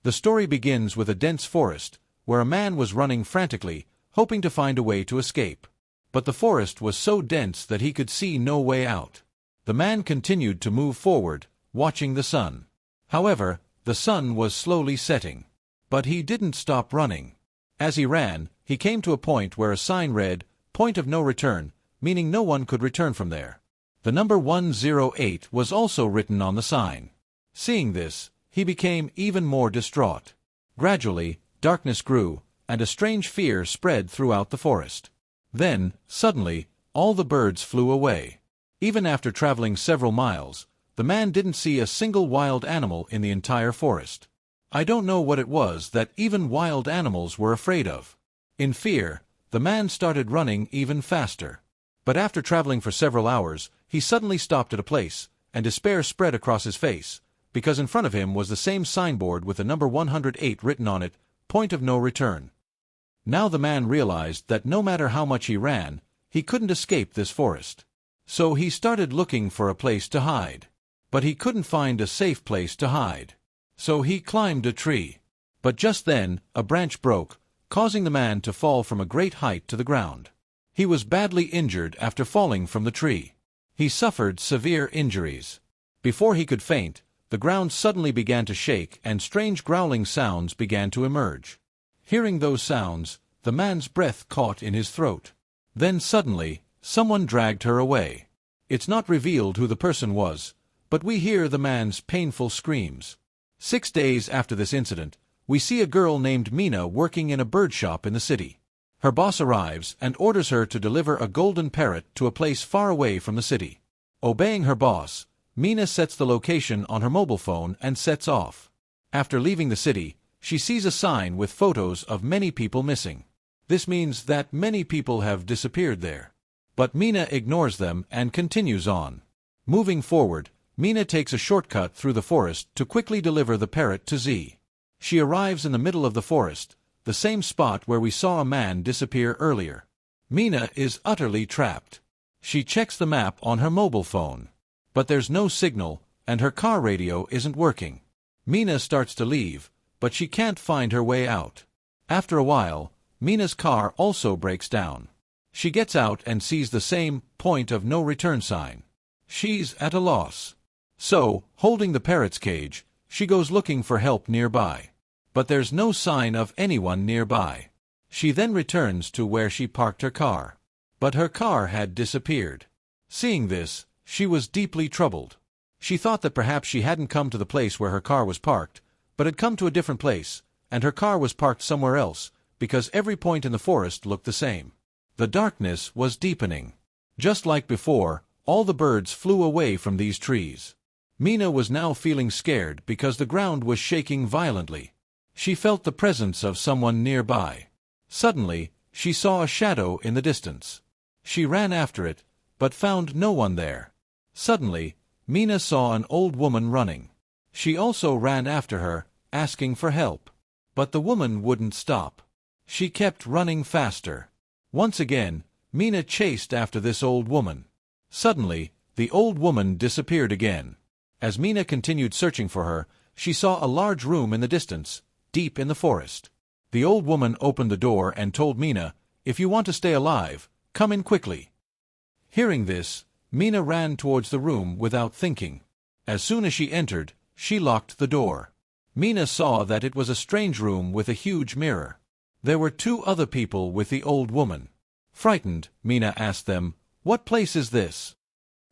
The story begins with a dense forest, where a man was running frantically, hoping to find a way to escape. But the forest was so dense that he could see no way out. The man continued to move forward, watching the sun. However, the sun was slowly setting. But he didn't stop running. As he ran, he came to a point where a sign read, "Point of no return," meaning no one could return from there. The number 108 was also written on the sign. Seeing this, he became even more distraught. Gradually, darkness grew, and a strange fear spread throughout the forest. Then, suddenly, all the birds flew away. Even after traveling several miles, the man didn't see a single wild animal in the entire forest. I don't know what it was that even wild animals were afraid of. In fear, the man started running even faster. But after traveling for several hours, he suddenly stopped at a place, and despair spread across his face, because in front of him was the same signboard with the number 108 written on it, "Point of no return." Now the man realized that no matter how much he ran, he couldn't escape this forest. So he started looking for a place to hide. But he couldn't find a safe place to hide. So he climbed a tree. But just then, a branch broke, causing the man to fall from a great height to the ground. He was badly injured after falling from the tree. He suffered severe injuries. Before he could faint, the ground suddenly began to shake and strange growling sounds began to emerge. Hearing those sounds, the man's breath caught in his throat. Then suddenly, someone dragged her away. It's not revealed who the person was, but we hear the man's painful screams. 6 days after this incident, we see a girl named Mina working in a bird shop in the city. Her boss arrives and orders her to deliver a golden parrot to a place far away from the city. Obeying her boss, Mina sets the location on her mobile phone and sets off. After leaving the city, she sees a sign with photos of many people missing. This means that many people have disappeared there. But Mina ignores them and continues on. Moving forward, Mina takes a shortcut through the forest to quickly deliver the parrot to Z. She arrives in the middle of the forest, the same spot where we saw a man disappear earlier. Mina is utterly trapped. She checks the map on her mobile phone. But there's no signal, and her car radio isn't working. Mina starts to leave, but she can't find her way out. After a while, Mina's car also breaks down. She gets out and sees the same point of no return sign. She's at a loss. So, holding the parrot's cage, she goes looking for help nearby. But there's no sign of anyone nearby. She then returns to where she parked her car. But her car had disappeared. Seeing this, she was deeply troubled. She thought that perhaps she hadn't come to the place where her car was parked, but had come to a different place, and her car was parked somewhere else, because every point in the forest looked the same. The darkness was deepening. Just like before, all the birds flew away from these trees. Mina was now feeling scared because the ground was shaking violently. She felt the presence of someone nearby. Suddenly, she saw a shadow in the distance. She ran after it, but found no one there. Suddenly, Mina saw an old woman running. She also ran after her, asking for help. But the woman wouldn't stop. She kept running faster. Once again, Mina chased after this old woman. Suddenly, the old woman disappeared again. As Mina continued searching for her, she saw a large room in the distance, deep in the forest. The old woman opened the door and told Mina, "If you want to stay alive, come in quickly." Hearing this, Mina ran towards the room without thinking. As soon as she entered, she locked the door. Mina saw that it was a strange room with a huge mirror. There were 2 other people with the old woman. Frightened, Mina asked them, "What place is this?"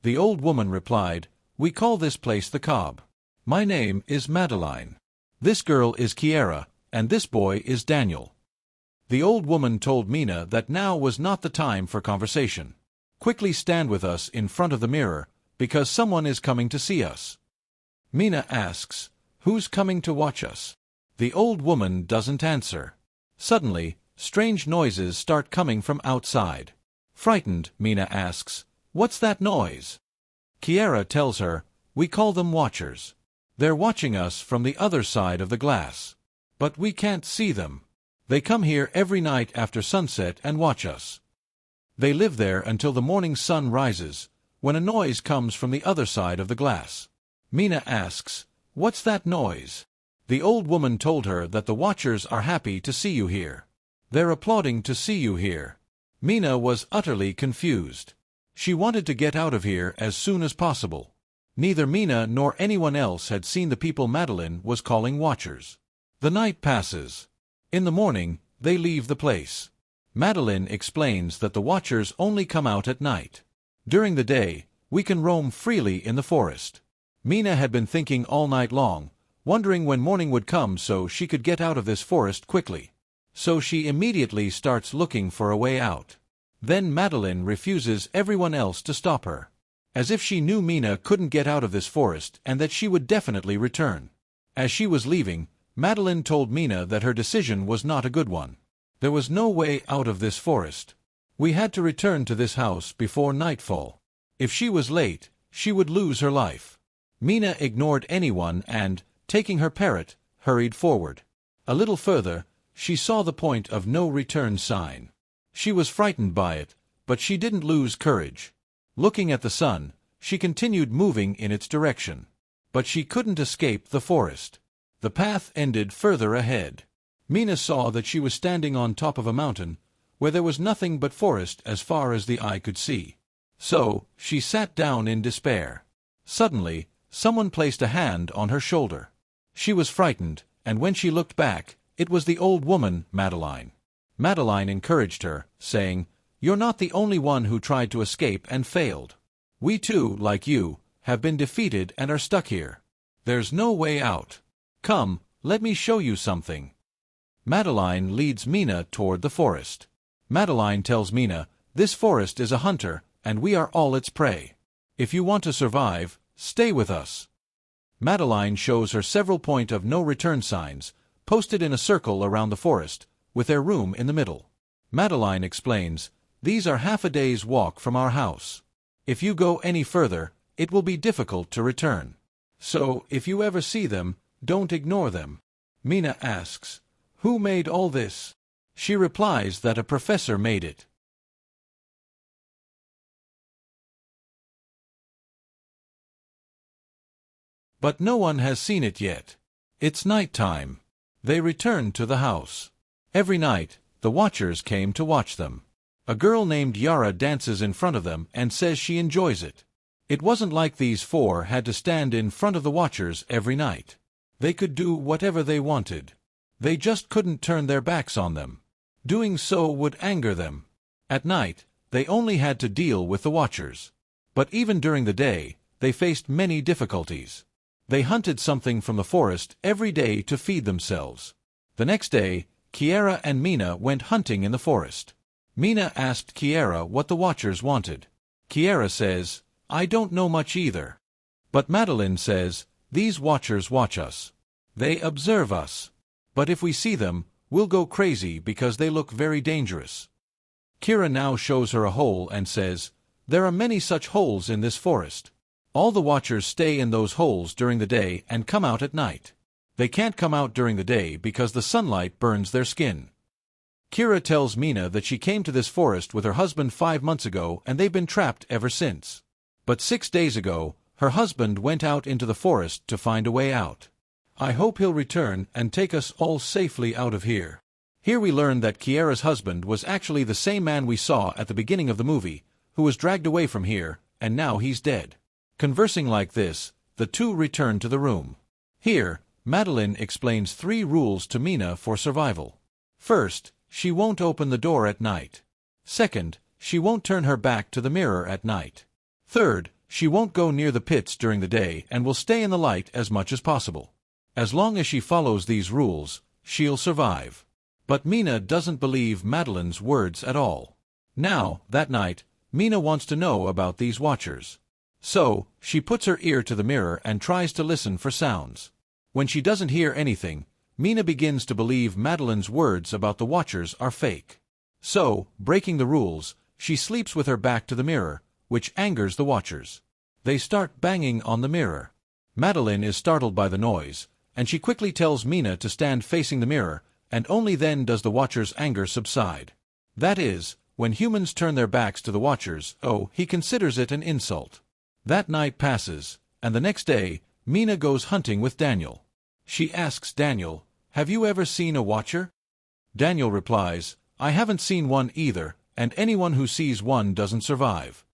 The old woman replied, "We call this place the Cobb. My name is Madeline. This girl is Kiera, and this boy is Daniel." The old woman told Mina that now was not the time for conversation. "Quickly stand with us in front of the mirror, because someone is coming to see us." Mina asks, "Who's coming to watch us?" The old woman doesn't answer. Suddenly, strange noises start coming from outside. Frightened, Mina asks, "What's that noise?" Kiera tells her, "We call them watchers. They're watching us from the other side of the glass. But we can't see them. They come here every night after sunset and watch us. They live there until the morning sun rises, when a noise comes from the other side of the glass." Mina asks, "What's that noise?" The old woman told her that the Watchers are happy to see you here. They're applauding to see you here. Mina was utterly confused. She wanted to get out of here as soon as possible. Neither Mina nor anyone else had seen the people Madeline was calling Watchers. The night passes. In the morning, they leave the place. Madeline explains that the Watchers only come out at night. During the day, we can roam freely in the forest. Mina had been thinking all night long, wondering when morning would come so she could get out of this forest quickly. So she immediately starts looking for a way out. Then Madeline refuses everyone else to stop her. As if she knew Mina couldn't get out of this forest and that she would definitely return. As she was leaving, Madeline told Mina that her decision was not a good one. There was no way out of this forest. We had to return to this house before nightfall. If she was late, she would lose her life. Mina ignored anyone and, taking her parrot, hurried forward. A little further, she saw the point of no return sign. She was frightened by it, but she didn't lose courage. Looking at the sun, she continued moving in its direction. But she couldn't escape the forest. The path ended further ahead. Mina saw that she was standing on top of a mountain, where there was nothing but forest as far as the eye could see. So, she sat down in despair. Suddenly, someone placed a hand on her shoulder. She was frightened, and when she looked back, it was the old woman, Madeline. Madeline encouraged her, saying, "You're not the only one who tried to escape and failed. We too, like you, have been defeated and are stuck here. There's no way out. Come, let me show you something." Madeline leads Mina toward the forest. Madeline tells Mina, "This forest is a hunter, and we are all its prey. If you want to survive, stay with us." Madeline shows her several point of no return signs, posted in a circle around the forest, with their room in the middle. Madeline explains, "These are half a day's walk from our house. If you go any further, it will be difficult to return. So, if you ever see them, don't ignore them." Mina asks, "Who made all this?" She replies that a professor made it. But no one has seen it yet. It's night time. They return to the house. Every night, the Watchers came to watch them. A girl named Yara dances in front of them and says she enjoys it. It wasn't like these four had to stand in front of the Watchers every night. They could do whatever they wanted. They just couldn't turn their backs on them. Doing so would anger them. At night, they only had to deal with the Watchers. But even during the day, they faced many difficulties. They hunted something from the forest every day to feed themselves. The next day, Kiera and Mina went hunting in the forest. Mina asked Kiera what the Watchers wanted. Kiera says, "I don't know much either." But Madeline says, "These Watchers watch us. They observe us. But if we see them, we'll go crazy because they look very dangerous." Kira now shows her a hole and says, "There are many such holes in this forest. All the Watchers stay in those holes during the day and come out at night. They can't come out during the day because the sunlight burns their skin." Kira tells Mina that she came to this forest with her husband 5 months ago and they've been trapped ever since. But 6 days ago, her husband went out into the forest to find a way out. "I hope he'll return and take us all safely out of here." Here we learn that Kiera's husband was actually the same man we saw at the beginning of the movie, who was dragged away from here, and now he's dead. Conversing like this, the two return to the room. Here, Madeline explains 3 rules to Mina for survival. First, she won't open the door at night. Second, she won't turn her back to the mirror at night. Third, she won't go near the pits during the day and will stay in the light as much as possible. As long as she follows these rules, she'll survive. But Mina doesn't believe Madeline's words at all. Now, that night, Mina wants to know about these Watchers. So, she puts her ear to the mirror and tries to listen for sounds. When she doesn't hear anything, Mina begins to believe Madeline's words about the Watchers are fake. So, breaking the rules, she sleeps with her back to the mirror, which angers the Watchers. They start banging on the mirror. Madeline is startled by the noise, and she quickly tells Mina to stand facing the mirror, and only then does the Watchers' anger subside. That is, when humans turn their backs to the Watchers, he considers it an insult. That night passes, and the next day, Mina goes hunting with Daniel. She asks Daniel, "Have you ever seen a watcher?" Daniel replies, "I haven't seen one either, and anyone who sees one doesn't survive."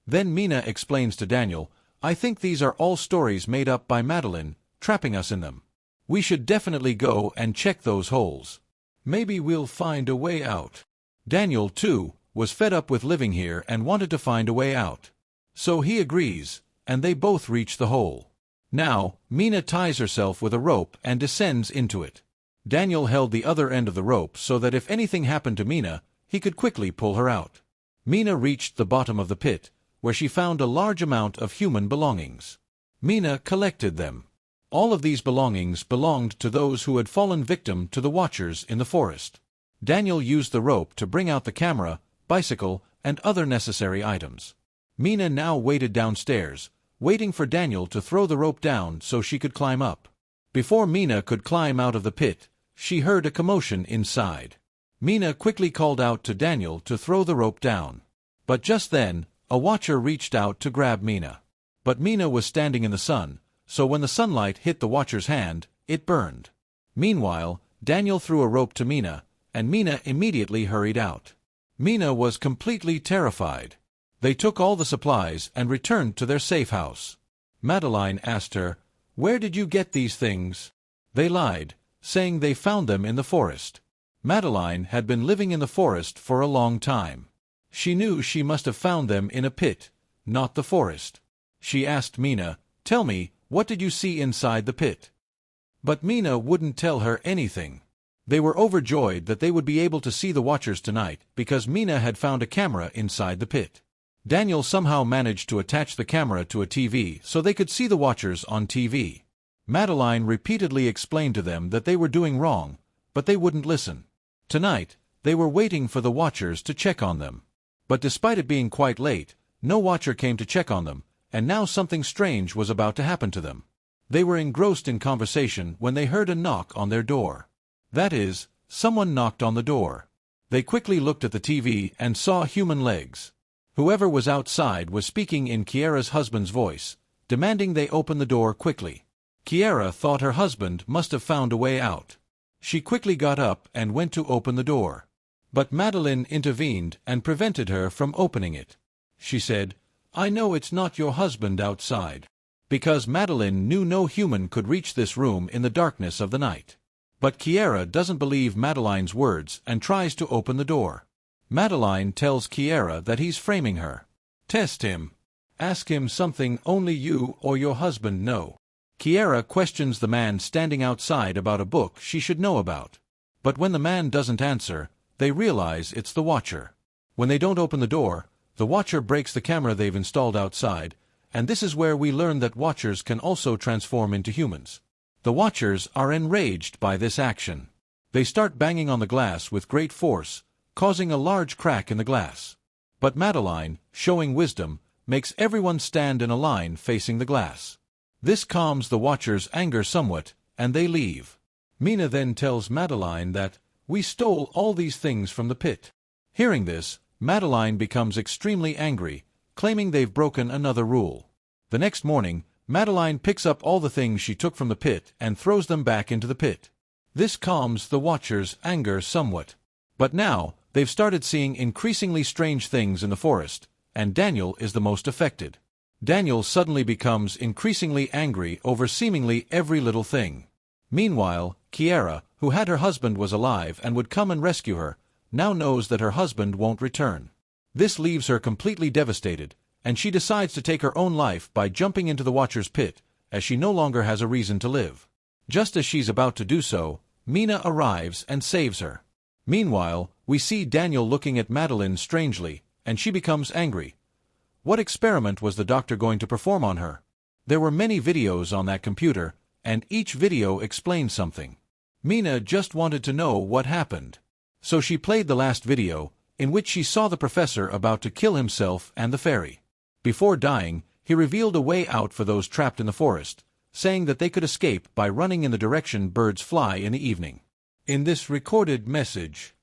Then Mina explains to Daniel, "I think these are all stories made up by Madeline, trapping us in them. We should definitely go and check those holes. Maybe we'll find a way out." Daniel, too, was fed up with living here and wanted to find a way out. So he agrees, and they both reach the hole. Now, Mina ties herself with a rope and descends into it. Daniel held the other end of the rope so that if anything happened to Mina, he could quickly pull her out. Mina reached the bottom of the pit, where she found a large amount of human belongings. Mina collected them. All of these belongings belonged to those who had fallen victim to the watchers in the forest. Daniel used the rope to bring out the camera, bicycle, and other necessary items. Mina now waited downstairs, waiting for Daniel to throw the rope down so she could climb up. Before Mina could climb out of the pit, she heard a commotion inside. Mina quickly called out to Daniel to throw the rope down. But just then, a watcher reached out to grab Mina. But Mina was standing in the sun, so when the sunlight hit the watcher's hand, it burned. Meanwhile, Daniel threw a rope to Mina, and Mina immediately hurried out. Mina was completely terrified. They took all the supplies and returned to their safe house. Madeline asked her, "Where did you get these things?" They lied, saying they found them in the forest. Madeline had been living in the forest for a long time. She knew she must have found them in a pit, not the forest. She asked Mina, "Tell me, what did you see inside the pit?" But Mina wouldn't tell her anything. They were overjoyed that they would be able to see the watchers tonight because Mina had found a camera inside the pit. Daniel somehow managed to attach the camera to a TV so they could see the watchers on TV. Madeline repeatedly explained to them that they were doing wrong, but they wouldn't listen. Tonight, they were waiting for the watchers to check on them. But despite it being quite late, no watcher came to check on them, and now something strange was about to happen to them. They were engrossed in conversation when they heard a knock on their door. That is, someone knocked on the door. They quickly looked at the TV and saw human legs. Whoever was outside was speaking in Kiara's husband's voice, demanding they open the door quickly. Kiara thought her husband must have found a way out. She quickly got up and went to open the door. But Madeline intervened and prevented her from opening it. She said, "I know it's not your husband outside." Because Madeline knew no human could reach this room in the darkness of the night. But Kiara doesn't believe Madeline's words and tries to open the door. Madeline tells Kiara that he's framing her. "Test him. Ask him something only you or your husband know." Kiara questions the man standing outside about a book she should know about. But when the man doesn't answer, they realize it's the watcher. When they don't open the door, the watcher breaks the camera they've installed outside, and this is where we learn that watchers can also transform into humans. The watchers are enraged by this action. They start banging on the glass with great force, causing a large crack in the glass. But Madeline, showing wisdom, makes everyone stand in a line facing the glass. This calms the watchers' anger somewhat, and they leave. Mina then tells Madeline that, "We stole all these things from the pit." Hearing this, Madeline becomes extremely angry, claiming they've broken another rule. The next morning, Madeline picks up all the things she took from the pit and throws them back into the pit. This calms the watchers' anger somewhat. But now, they've started seeing increasingly strange things in the forest, and Daniel is the most affected. Daniel suddenly becomes increasingly angry over seemingly every little thing. Meanwhile, Kiara, who had her husband was alive and would come and rescue her, now knows that her husband won't return. This leaves her completely devastated, and she decides to take her own life by jumping into the Watcher's pit, as she no longer has a reason to live. Just as she's about to do so, Mina arrives and saves her. Meanwhile, we see Daniel looking at Madeline strangely, and she becomes angry. What experiment was the doctor going to perform on her? There were many videos on that computer, and each video explained something. Mina just wanted to know what happened. So she played the last video, in which she saw the professor about to kill himself and the fairy. Before dying, he revealed a way out for those trapped in the forest, saying that they could escape by running in the direction birds fly in the evening. In this recorded message,